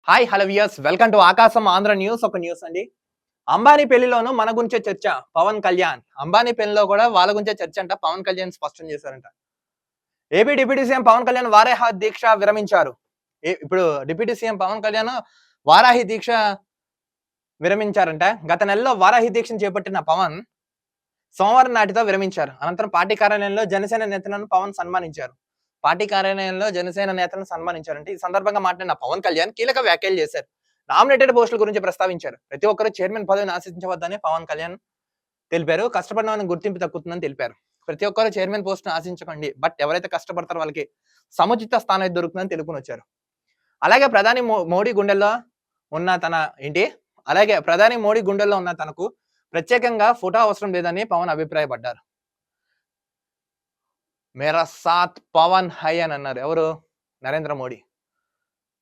Hi hello viewers, welcome to ఆకాశం Andhra news. ఒక news అండి. అంబానీ పెళ్లిలోనూ మన గురించే చర్చ. పవన్ కళ్యాణ్ అంబానీ పెళ్లిలో కూడా వాళ్ళ గురించే చర్చ అంట. పవన్ కళ్యాణ్ స్పష్టం చేశారంట. AP deputy CM Pawan Kalyan Varahi దీక్ష విరమించారు. ఇప్పుడు డిప్యూటీ సీఎం పవన్ కళ్యాణ్ వారాహి దీక్ష విరమించారంట. గత నెలలో వారాహి దీక్షను చేపట్టిన పవన్ సోమవారం నాటితో విరమించారు. అనంతరం పార్టీ కార్యాలయంలో జనసేన నేతలను పవన్ సన్మానించారు. పార్టీ కార్యాలయంలో జనసేన నేతలను సన్మానించారంటే ఈ సందర్భంగా మాట్లాడిన పవన్ కళ్యాణ్ కీలక వ్యాఖ్యలు చేశారు. నామినేటెడ్ పోస్టుల గురించి ప్రస్తావించారు. ప్రతి ఒక్కరూ చైర్మన్ పదవిని ఆశించవద్దని పవన్ కళ్యాణ్ తెలిపారు. కష్టపడిన వారికి గుర్తింపు దక్కుతుందని తెలిపారు. ప్రతి ఒక్కరు చైర్మన్ పోస్ట్ను ఆశించకండి, బట్ ఎవరైతే కష్టపడతారో వాళ్ళకి సముచిత స్థానం అయితే దొరుకుతుందని తెలుపుకొని వచ్చారు. అలాగే ప్రధాని మోడీ గుండెల్లో ఉన్న తనకు ప్రత్యేకంగా ఫోటో అవసరం లేదని పవన్ అభిప్రాయపడ్డారు. మేరా సాత్ పవన్ హై అని అన్నారు. ఎవరు? నరేంద్ర మోడీ.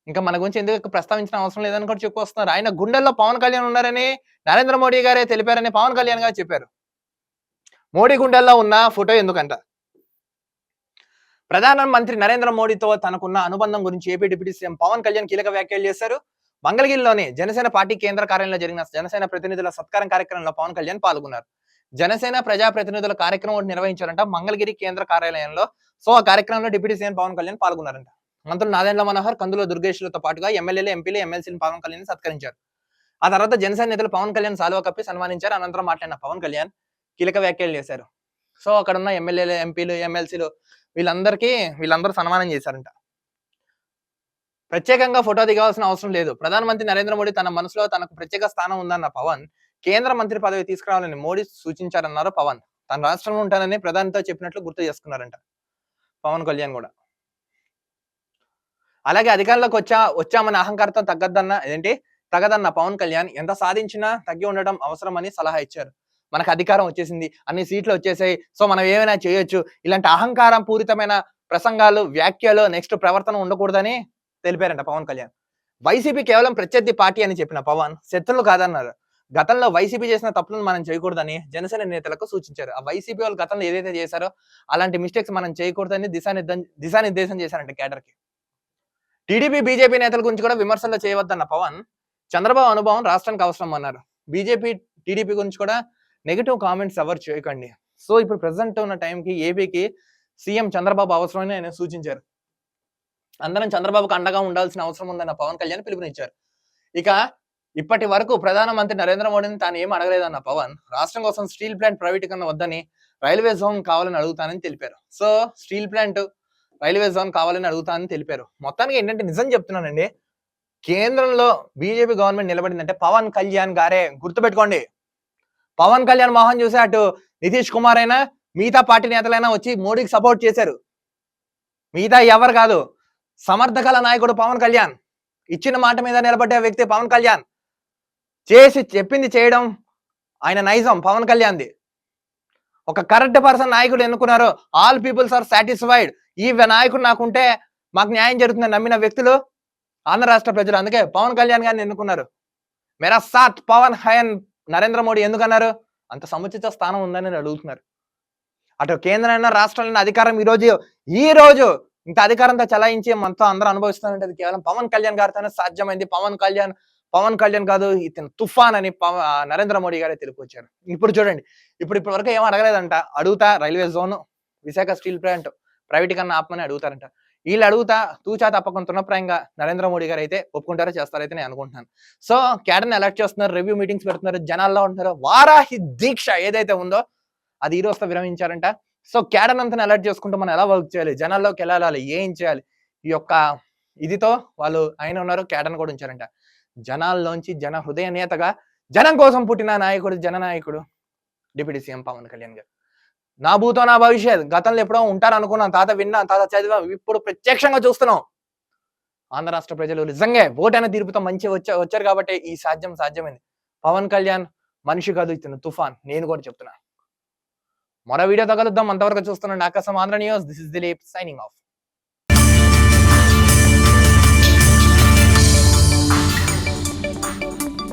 ఇంకా మన గురించి ఎందుకు ప్రస్తావించిన అవసరం లేదని కూడా చెప్పుకొస్తున్నారు. ఆయన గుండెల్లో పవన్ కళ్యాణ్ ఉన్నారని నరేంద్ర మోడీ గారే తెలిపారని పవన్ కళ్యాణ్ గారు చెప్పారు. మోడీ గుండెల్లో ఉన్న ఫోటో ఎందుకంట? ప్రధానమంత్రి నరేంద్ర మోడీతో తనకున్న అనుబంధం గురించి AP deputy CM Pawan Kalyan కీలక వ్యాఖ్యలు చేశారు. మంగళగిరిలోని జనసేన పార్టీ కేంద్ర కార్యాలయంలో జరిగిన జనసేన ప్రతినిధుల సత్కారం కార్యక్రమంలో పవన్ కళ్యాణ్ పాల్గొన్నారు. జనసేన ప్రజాప్రతినిధుల కార్యక్రమం నిర్వహించారంట మంగళగిరి కేంద్ర కార్యాలయంలో. సో ఆ కార్యక్రమంలో డిప్యూటీ సీఎం పవన్ కళ్యాణ్ పాల్గొన్నారంట. మంత్రులు నాదెండ్ల మనోహర్, కందుల దుర్గేష్లతో పాటుగా ఎమ్మెల్యేలు, ఎంపీలు, ఎమ్మెల్సీలు పవన్ కళ్యాణ్ సత్కరించారు. ఆ తర్వాత జనసేన నేతలు పవన్ కళ్యాణ్ సాల్వా కప్పి సన్మానించారు. అనంతరం మాట్లాడిన పవన్ కళ్యాణ్ కీలక వ్యాఖ్యలు చేశారు. సో అక్కడ ఉన్న ఎమ్మెల్యేలు, ఎంపీలు, ఎమ్మెల్సీలు వీళ్ళందరూ సన్మానం చేశారంట. ప్రత్యేకంగా ఫోటో దిగవలసిన అవసరం లేదు. ప్రధానమంత్రి నరేంద్ర మోడీ తన మనసులో తనకు ప్రత్యేక స్థానం ఉందన్న పవన్ కేంద్ర మంత్రి పదవి తీసుకురావాలని మోడీ సూచించారన్నారు పవన్. తన రాష్ట్రంలో ఉంటానని ప్రధానితో చెప్పినట్లు గుర్తు చేసుకున్నారంట పవన్ కళ్యాణ్ కూడా. అలాగే అధికారంలోకి వచ్చామని అహంకారంతో తగ్గదన్న పవన్ కళ్యాణ్ ఎంత సాధించినా తగ్గి ఉండడం అవసరమని సలహా ఇచ్చారు. మనకు అధికారం వచ్చేసింది, అన్ని సీట్లు వచ్చేసాయి, సో మనం ఏమైనా చేయొచ్చు, ఇలాంటి అహంకారం పూరితమైన ప్రసంగాలు, వ్యాఖ్యలు, నెక్స్ట్ ప్రవర్తన ఉండకూడదని తెలిపారంట పవన్ కళ్యాణ్. వైసీపీ కేవలం ప్రత్యర్థి పార్టీ అని చెప్పిన పవన్ శత్రులు కాదన్నారు. గతంలో వైసీపీ చేసిన తప్పులను మనం చేయకూడదని జనసేన నేతలకు సూచించారు. ఆ వైసీపీ వాళ్ళు గతంలో ఏదైతే చేశారో అలాంటి మిస్టేక్స్ మనం చేయకూడదని దిశానిర్దేశం చేశారంట కేడర్ కి. టీడీపీ, బీజేపీ నేతల గురించి కూడా విమర్శలు చేయవద్దన్న పవన్ చంద్రబాబు అనుభవం రాష్ట్రానికి అవసరం అన్నారు. బీజేపీ, టీడీపీ గురించి కూడా నెగిటివ్ కామెంట్స్ ఎవరు చేయకండి. సో ఇప్పుడు ప్రెసెంట్ ఉన్న టైంకి ఏపీకి సీఎం చంద్రబాబు అవసరమని ఆయన సూచించారు. అందరం చంద్రబాబుకు అండగా ఉండాల్సిన అవసరం ఉందన్న పవన్ కళ్యాణ్ పిలుపునిచ్చారు. ఇక ఇప్పటి వరకు ప్రధానమంత్రి నరేంద్ర మోడీని తాను ఏం అడగలేదన్న పవన్ రాష్ట్రం కోసం స్టీల్ ప్లాంట్ ప్రైవేటీకరణ వద్దని, రైల్వే జోన్ కావాలని అడుగుతానని తెలిపారు. So steel plant, railway zone కావాలని అడుగుతానని తెలిపారు. మొత్తానికి ఏంటంటే నిజం చెప్తున్నానండి, కేంద్రంలో బీజేపీ గవర్నమెంట్ నిలబడిందంటే పవన్ కళ్యాణ్ గారే. గుర్తుపెట్టుకోండి, పవన్ కళ్యాణ్ మోహన్ చూసి అటు నితీష్ కుమార్ అయినా మిగతా పార్టీ నేతలైనా వచ్చి మోడీకి సపోర్ట్ చేశారు. మిగతా ఎవరు కాదు, సమర్థకల నాయకుడు పవన్ కళ్యాణ్. ఇచ్చిన మాట మీద నిలబడ్డే వ్యక్తి పవన్ కళ్యాణ్. చేసి చెప్పింది చేయడం ఆయన నైజం పవన్ కళ్యాణ్ది. ఒక కరెక్ట్ పర్సన్ నాయకుడు ఎన్నుకున్నారు. All peoples are satisfied. ఈ నాయకుడు నాకుంటే మాకు న్యాయం జరుగుతుందని నమ్మిన వ్యక్తులు ఆంధ్ర రాష్ట్ర ప్రజలు. అందుకే పవన్ కళ్యాణ్ గారిని ఎన్నుకున్నారు. మేరా సాత్ పవన్ హై అని నరేంద్ర మోడీ ఎందుకన్నారు? అంత సముచిత స్థానం ఉందని అడుగుతున్నారు. అటు కేంద్రంలో, రాష్ట్రంలో అధికారం ఈ రోజు ఇంత అధికారంతో చలాయించి మనతో అందరూ అనుభవిస్తారంటే అది కేవలం పవన్ కళ్యాణ్ గారితోనే సాధ్యమైంది. పవన్ కళ్యాణ్ కాదు, ఇతను తుఫాన్ అని నరేంద్ర మోడీ గారే తెలుపుకొచ్చారు. ఇప్పుడు చూడండి, ఇప్పుడు వరకు ఏం అడగలేదంట. అడుగుతా railway zone, Visakha steel plant ప్రైవేటీకరణ ఆపమని అడుగుతారంట. వీళ్ళు అడుగుతా తూచా తప్పకుండా తృణప్రాయంగా నరేంద్ర మోడీ గారు అయితే ఒప్పుకుంటారో చేస్తారైతే నేను అనుకుంటున్నాను. సో క్యాడర్ని అలర్ట్ చేస్తున్నారు, రివ్యూ మీటింగ్స్ పెడుతున్నారు, జనాల్లో ఉంటున్నారు. వారాహి దీక్ష ఏదైతే ఉందో అది ఈ రోజుతో విరమించారంట. సో క్యాడర్ అంతా అలర్ట్ చేసుకుంటూ మనం ఎలా వర్క్ చేయాలి, జనాల్లోకి వెళ్ళాలి, ఏం చేయాలి, ఈ యొక్క ఇదితో వాళ్ళు ఆయన ఉన్నారు. క్యాడర్ని కూడా ఉంచారంట. జనాల్లోంచి జన హృదయ నేతగా, జనం కోసం పుట్టిన నాయకుడు, జననాయకుడు డిప్యూటీ సీఎం పవన్ కళ్యాణ్ గారు. నా భూతో నా భవిష్యత్. గతంలో ఎప్పుడో ఉంటారనుకున్నాం, తాత విన్నాం, తాత చదివాం, ఇప్పుడు ప్రత్యక్షంగా చూస్తున్నాం. ఆంధ్ర రాష్ట్ర ప్రజలు నిజంగా ఓటైన తీర్పుతో మంచి వచ్చారు కాబట్టి ఈ సాధ్యమైంది. పవన్ కళ్యాణ్ మనిషి కాదు, ఇతను తుఫాన్. నేను కూడా చెప్తున్నా. మరో వీడియో తగలుద్దాం. అంతవరకు చూస్తున్నాను ఆకాశం Andhra news. This is Dilip signing off.